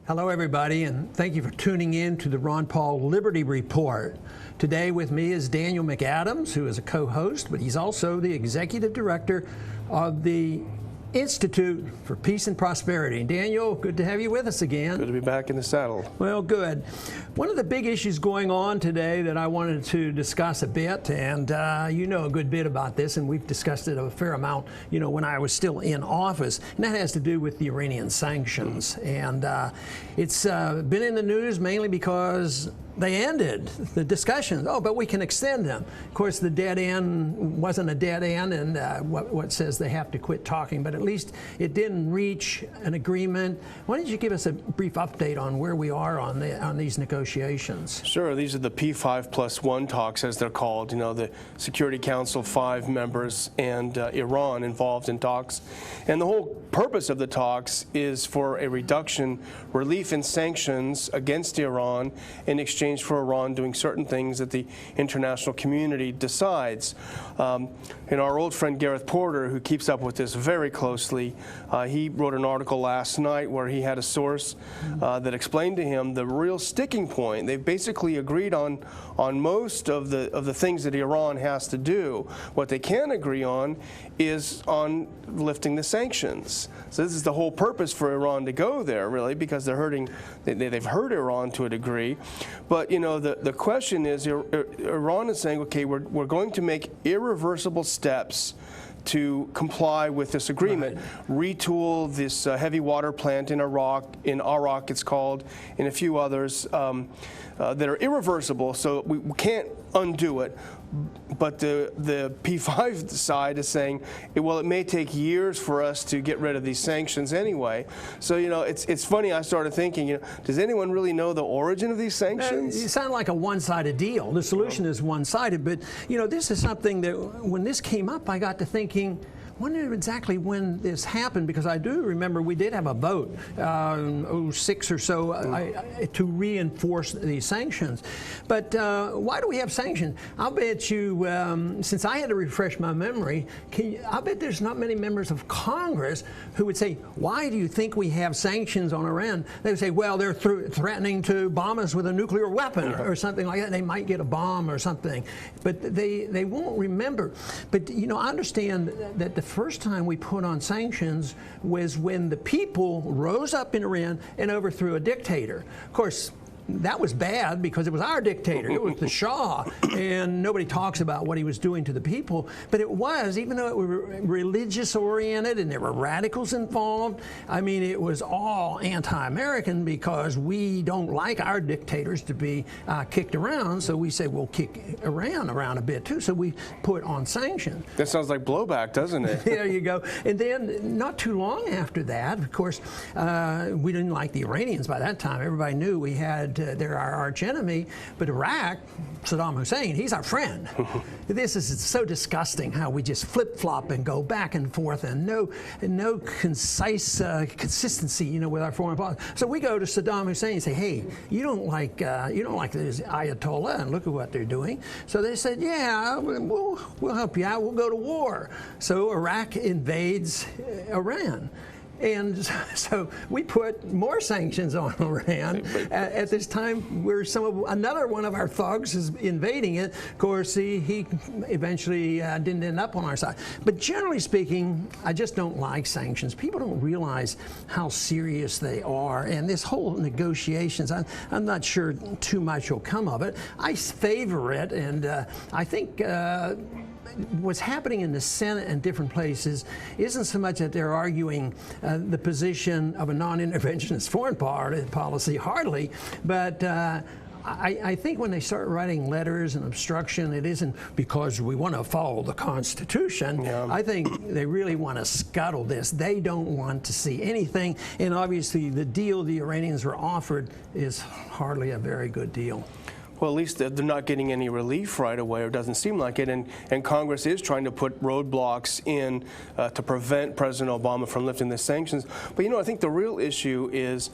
Hello, everybody, and thank you for tuning in to the Ron Paul Liberty Report. Today with me is Daniel McAdams, who is a co-host, but he's also the executive director of the Institute for Peace and Prosperity. Daniel, good to have you with us again. Good to be back in the saddle. Well, good. One of the big issues going on today that I wanted to discuss a bit, and you know a good bit about this, and we've discussed it a fair amount, you know, when I was still in office, and that has to do with the Iranian sanctions. And it's been in the news mainly because they ended the discussions. Oh, but we can extend them. Of course, the dead end wasn't a dead end, and what says they have to quit talking, but at least it didn't reach an agreement. Why don't you give us a brief update on where we are on these negotiations? Sure. These are the P5+1 talks, as they're called. You know, the Security Council, 5 members, and Iran involved in talks. And the whole purpose of the talks is for a reduction, relief in sanctions against Iran in exchange for Iran doing certain things that the international community decides. And our old friend Gareth Porter, who keeps up with this very closely, he wrote an article last night where he had a source that explained to him the real sticking point. They've basically agreed on most of the things that Iran has to do. What they can agree on is on lifting the sanctions. So this is the whole purpose for Iran to go there, really, because they're hurting. They've hurt Iran to a degree. But, you know, the question is, Iran is saying, okay, we're going to make irreversible steps to comply with this agreement, retool this heavy water plant in Iraq it's called, and a few others that are irreversible, so we can't undo it. But the P5 side is saying, well, it may take years for us to get rid of these sanctions anyway. So, you know, it's funny, I started thinking, you know, does anyone really know the origin of these sanctions? It sounded like a one-sided deal. The solution is one-sided, but, you know, this is something that when this came up, I got to thinking, I wonder exactly when this happened, because I do remember we did have a vote, 06 or so, to reinforce these sanctions. But why do we have sanctions? I'll bet you, since I had to refresh my memory, I'll bet there's not many members of Congress who would say, why do you think we have sanctions on Iran? They would say, well, they're threatening to bomb us with a nuclear weapon or something like that. They might get a bomb or something. But they won't remember. But, you know, I understand that the first time we put on sanctions was when the people rose up in Iran and overthrew a dictator. Of course, that was bad because it was our dictator. It was the Shah, and nobody talks about what he was doing to the people. But it was, even though it was religious-oriented and there were radicals involved, I mean, it was all anti-American because we don't like our dictators to be kicked around. So we say we'll kick Iran around a bit, too. So we put on sanctions. That sounds like blowback, doesn't it? There you go. And then not too long after that, of course, we didn't like the Iranians by that time. Everybody knew we had they're our arch enemy, but Iraq, Saddam Hussein, he's our friend. This is so disgusting how we just flip-flop and go back and forth, and no concise consistency, you know, with our foreign policy. So we go to Saddam Hussein and say, hey, you don't like this Ayatollah, and look at what they're doing. So they said, yeah, we'll help you out. We'll go to war. So Iraq invades Iran. And so we put more sanctions on Iran at this time where another one of our thugs is invading it. Of course, he eventually didn't end up on our side. But generally speaking, I just don't like sanctions. People don't realize how serious they are. And this whole negotiations, I'm not sure too much will come of it. I favor it, and I think what's happening in the Senate and different places isn't so much that they're arguing the position of a non-interventionist foreign policy, hardly, but I think when they start writing letters and obstruction, it isn't because we want to follow the Constitution. Yeah. I think they really want to scuttle this. They don't want to see anything, and obviously the deal the Iranians were offered is hardly a very good deal. Well, at least they're not getting any relief right away, or doesn't seem like it, and Congress is trying to put roadblocks in to prevent President Obama from lifting the sanctions. But, you know, I think the real issue is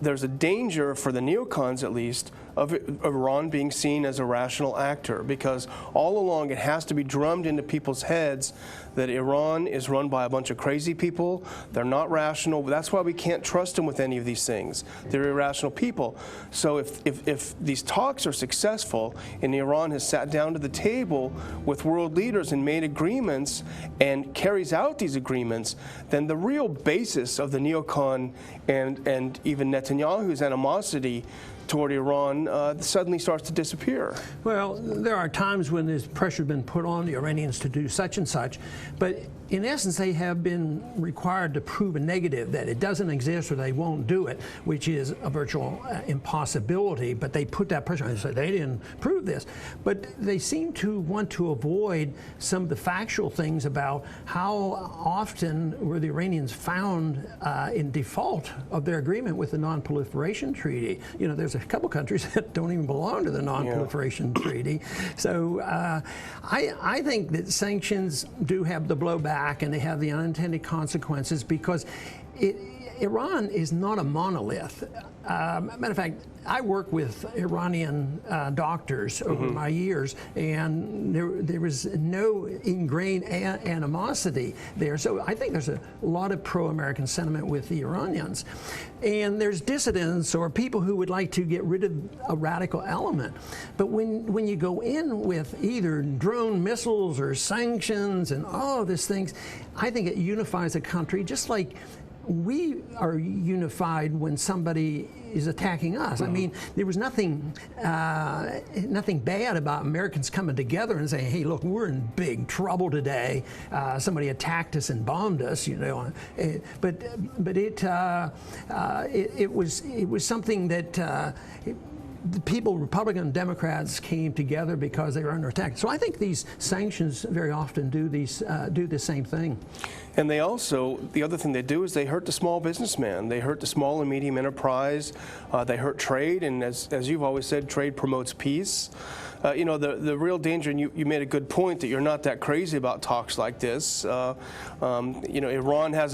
there's a danger for the neocons, at least, of Iran being seen as a rational actor, because all along it has to be drummed into people's heads that Iran is run by a bunch of crazy people. They're not rational. That's why we can't trust them with any of these things. They're irrational people. So if these talks are successful and Iran has sat down to the table with world leaders and made agreements and carries out these agreements, then the real basis of the neocon and even Netanyahu's animosity toward Iran suddenly starts to disappear. Well, there are times when there's pressure been put on the Iranians to do such and such, but in essence they have been required to prove a negative, that it doesn't exist or they won't do it, which is a virtual impossibility. But they put that pressure on. They say they didn't prove this, but they seem to want to avoid some of the factual things about how often were the Iranians found in default of their agreement with the Non-Proliferation Treaty. You know, there's a couple countries that don't even belong to the Non-Proliferation Treaty. So I think that sanctions do have the blowback and they have the unintended consequences, because Iran is not a monolith. Matter of fact, I work with Iranian doctors over my years, and there was no ingrained animosity there. So I think there's a lot of pro-American sentiment with the Iranians. And there's dissidents or people who would like to get rid of a radical element. But when you go in with either drone missiles or sanctions and all of these things, I think it unifies a country, just like we are unified when somebody is attacking us. I mean, there was nothing bad about Americans coming together and saying, "Hey, look, we're in big trouble today. Somebody attacked us and bombed us," you know. But it was something that. The people, Republicans and Democrats, came together because they were under attack. So I think these sanctions very often do the same thing. And they also, the other thing they do is they hurt the small businessman. They hurt the small and medium enterprise. They hurt trade, and as you've always said, trade promotes peace. You know, the real danger, and you made a good point that you're not that crazy about talks like this. You know, Iran has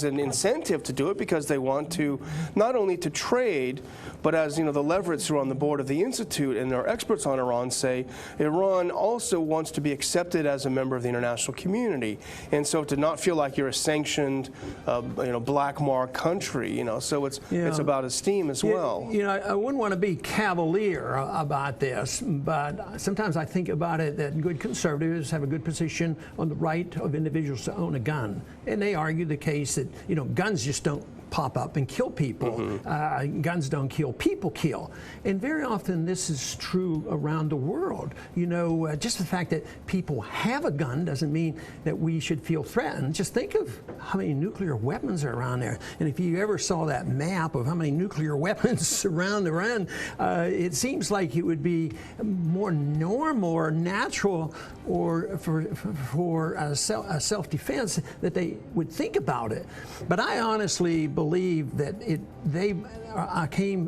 an incentive to do it because they want to not only to trade, but as you know, the Leverets who are on the board of the Institute and are experts on Iran say, Iran also wants to be accepted as a member of the international community, and so to not feel like you're a sanctioned, you know, black mark country. You know, so it's about esteem as well. You know, I wouldn't want to be cavalier about this, but sometimes I think about it that good conservatives have a good position on the right of individuals to own a gun, and they argue the case that, you know, guns just don't pop up and kill people. Guns don't kill, people kill. And very often this is true around the world. You know, just the fact that people have a gun doesn't mean that we should feel threatened. Just think of how many nuclear weapons are around there. And if you ever saw that map of how many nuclear weapons surround Iran, it seems like it would be more normal or natural or for self-defense that they would think about it. But I honestly believe that they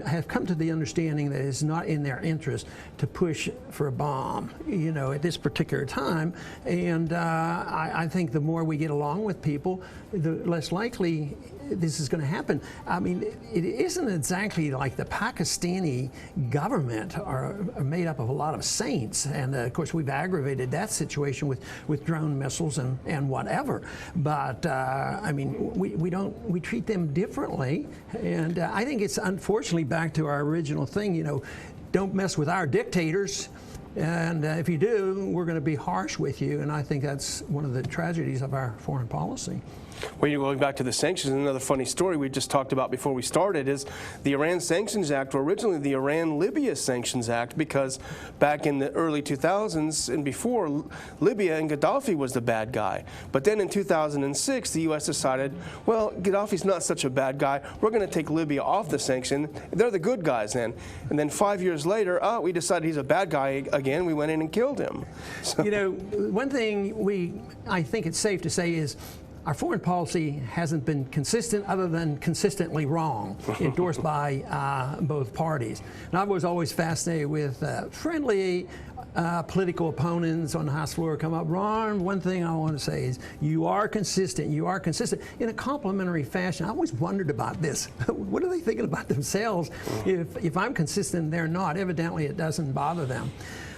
have come to the understanding that it's not in their interest to push for a bomb, you know, at this particular time. And I think the more we get along with people, the less likely this is going to happen. I mean, it isn't exactly like the Pakistani government are made up of a lot of saints, and of course we've aggravated that situation with drone missiles and whatever. But I mean, we treat them differently, and I think it's unfortunately back to our original thing. You know, don't mess with our dictators. And if you do, we're going to be harsh with you. And I think that's one of the tragedies of our foreign policy. Well, you're going back to the sanctions. Another funny story we just talked about before we started is the Iran Sanctions Act, or originally the Iran-Libya Sanctions Act, because back in the early 2000s and before, Libya and Gaddafi was the bad guy. But then in 2006, the U.S. decided, well, Gaddafi's not such a bad guy. We're going to take Libya off the sanction. They're the good guys then. And then 5 years later, we decided he's a bad guy again. We went in and killed him. So. You know, one thing I think it's safe to say is our foreign policy hasn't been consistent, other than consistently wrong, endorsed by both parties. And I was always fascinated with friendly political opponents on the House floor come up, Ron, one thing I want to say is you are consistent. You are consistent in a complimentary fashion. I always wondered about this. What are they thinking about themselves if I'm consistent and they're not? Evidently, it doesn't bother them.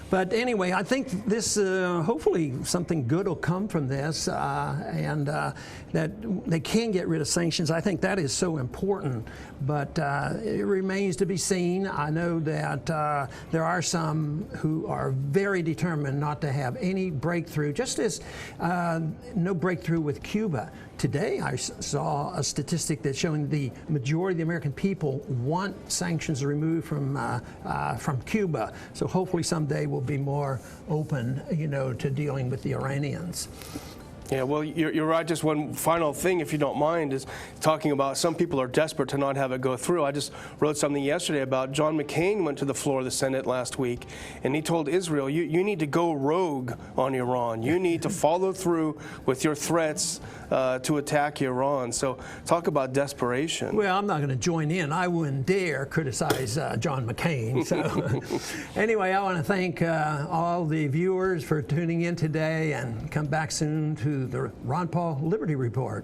But anyway, I think this, hopefully something good will come from this, and that they can get rid of sanctions. I think that is so important, but it remains to be seen. I know that there are some who are very determined not to have any breakthrough, just as no breakthrough with Cuba. Today, I saw a statistic that's showing the majority of the American people want sanctions removed from Cuba. So hopefully someday we'll be more open, to dealing with the Iranians. Yeah, well, you're right. Just one final thing, if you don't mind, is talking about some people are desperate to not have it go through. I just wrote something yesterday about John McCain went to the floor of the Senate last week, and he told Israel, you need to go rogue on Iran. You need to follow through with your threats to attack Iran. So talk about desperation. Well, I'm not going to join in. I wouldn't dare criticize John McCain. So anyway, I want to thank all the viewers for tuning in today, and come back soon to the Ron Paul Liberty Report.